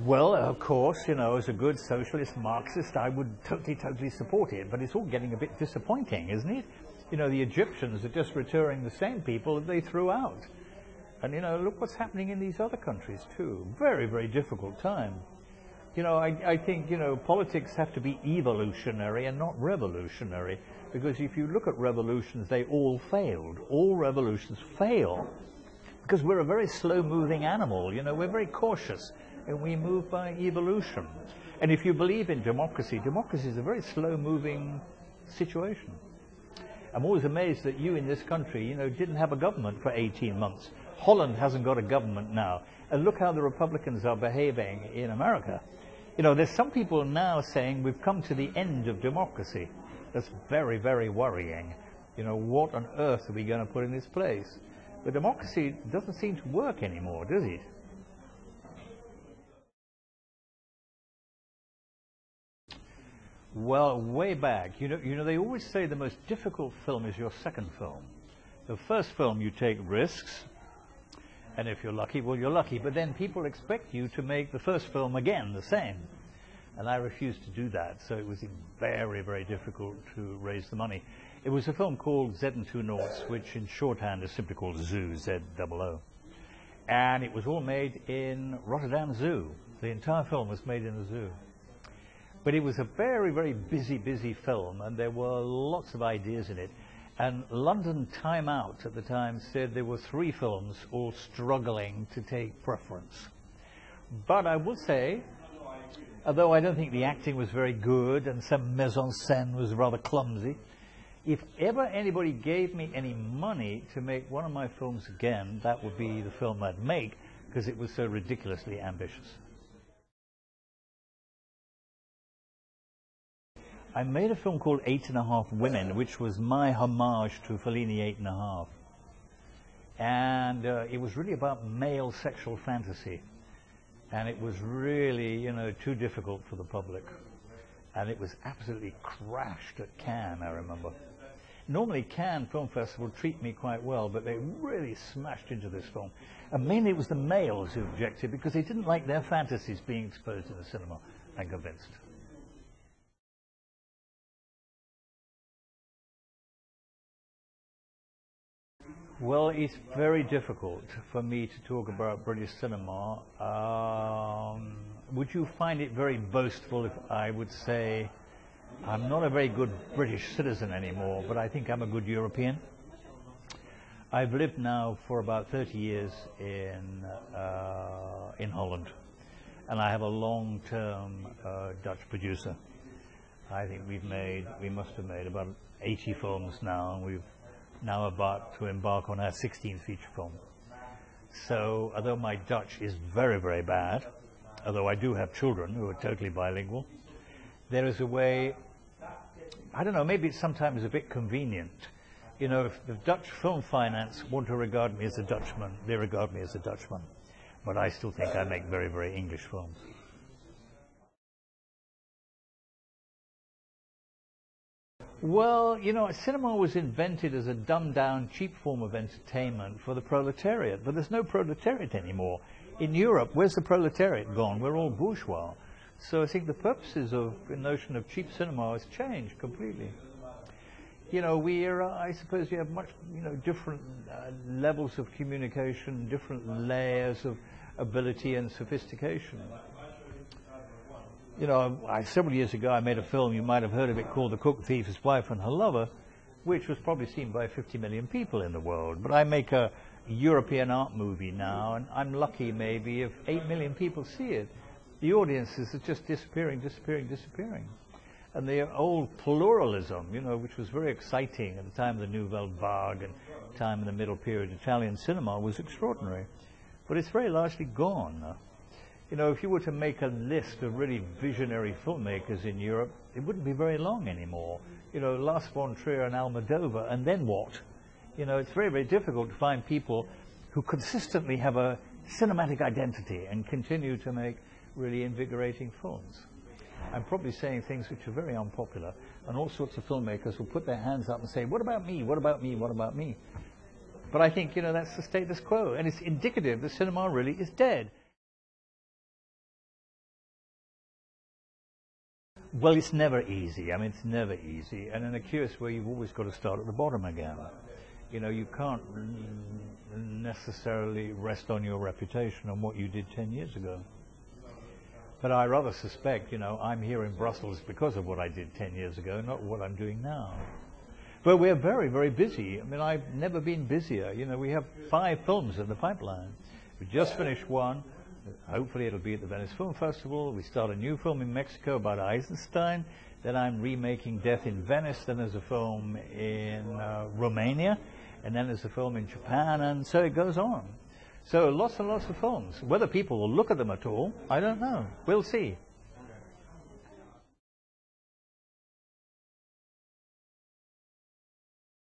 Well, of course, you know, as a good socialist Marxist, I would totally support it, but it's all getting a bit disappointing, isn't it? You know, the Egyptians are just returning the same people that they threw out. And, you know, look what's happening in these other countries, too. Very, very difficult time. You know, I think, you know, politics have to be evolutionary and not revolutionary, because if you look at revolutions, they all failed. All revolutions fail, because we're a very slow-moving animal, you know, we're very cautious, and we move by evolution. And if you believe in democracy, democracy is a very slow-moving situation. I'm always amazed that you in this country, you know, didn't have a government for 18 months. Holland hasn't got a government now. And look how the Republicans are behaving in America. You know, there's some people now saying we've come to the end of democracy. That's very, very worrying. You know, what on earth are we going to put in its place? But democracy doesn't seem to work anymore, does it? Well, way back, you know, they always say the most difficult film is your second film. The first film, you take risks, and if you're lucky, well, you're lucky. But then people expect you to make the first film again the same. And I refused to do that, so it was very, very difficult to raise the money. It was a film called Z and Two Noughts, which in shorthand is simply called Zoo, Z-O-O. And it was all made in Rotterdam Zoo. The entire film was made in the zoo. But it was a very, very busy film, and there were lots of ideas in it. And London Time Out at the time said there were 3 films all struggling to take preference. But I will say, although I don't think the acting was very good and some mise-en-scène was rather clumsy, if ever anybody gave me any money to make one of my films again, that would be the film I'd make, because it was so ridiculously ambitious. I made a film called 8½ Women, which was my homage to Fellini 8½. And it was really about male sexual fantasy. And it was really, you know, too difficult for the public. And it was absolutely crashed at Cannes, I remember. Normally Cannes Film Festival treat me quite well, but they really smashed into this film. And mainly it was the males who objected, because they didn't like their fantasies being exposed in the cinema. I'm convinced. Well, it's very difficult for me to talk about British cinema. Would you find it very boastful if I would say I'm not a very good British citizen anymore, but I think I'm a good European? I've lived now for about 30 years in Holland, and I have a long-term Dutch producer. I think we must have made about 80 films now, and we've now about to embark on our 16th feature film. So, although my Dutch is very, very bad, although I do have children who are totally bilingual, there is a way, I don't know, maybe it's sometimes a bit convenient. You know, if the Dutch Film Finance want to regard me as a Dutchman, they regard me as a Dutchman. But I still think I make very, very English films. Well, you know, cinema was invented as a dumbed-down, cheap form of entertainment for the proletariat, but there's no proletariat anymore. In Europe, where's the proletariat gone? We're all bourgeois. So I think the purposes of the notion of cheap cinema has changed completely. You know, I suppose you have much, you know, different levels of communication, different layers of ability and sophistication. You know, several years ago I made a film, you might have heard of it, called The Cook Thief, His Wife and Her Lover, which was probably seen by 50 million people in the world. But I make a European art movie now, and I'm lucky maybe if 8 million people see it. The audiences are just disappearing. And the old pluralism, you know, which was very exciting at the time of the Nouvelle Vague and time in the middle period Italian cinema, was extraordinary. But it's very largely gone now. You know, if you were to make a list of really visionary filmmakers in Europe, it wouldn't be very long anymore. You know, Lars von Trier and Almodovar, and then what? You know, it's very, very difficult to find people who consistently have a cinematic identity and continue to make really invigorating films. I'm probably saying things which are very unpopular, and all sorts of filmmakers will put their hands up and say, what about me, what about me, what about me? But I think, you know, that's the status quo, and it's indicative that cinema really is dead. Well, it's never easy. I mean, it's never easy. And in a case where you've always got to start at the bottom again. You know, you can't necessarily rest on your reputation on what you did 10 years ago. But I rather suspect, you know, I'm here in Brussels because of what I did 10 years ago, not what I'm doing now. But we're very, very busy. I mean, I've never been busier. You know, we have 5 films in the pipeline. We just finished one. Hopefully it'll be at the Venice Film Festival. We start a new film in Mexico about Eisenstein. Then I'm remaking Death in Venice. Then there's a film in Romania. And then there's a film in Japan. And so it goes on. So lots and lots of films. Whether people will look at them at all, I don't know. We'll see.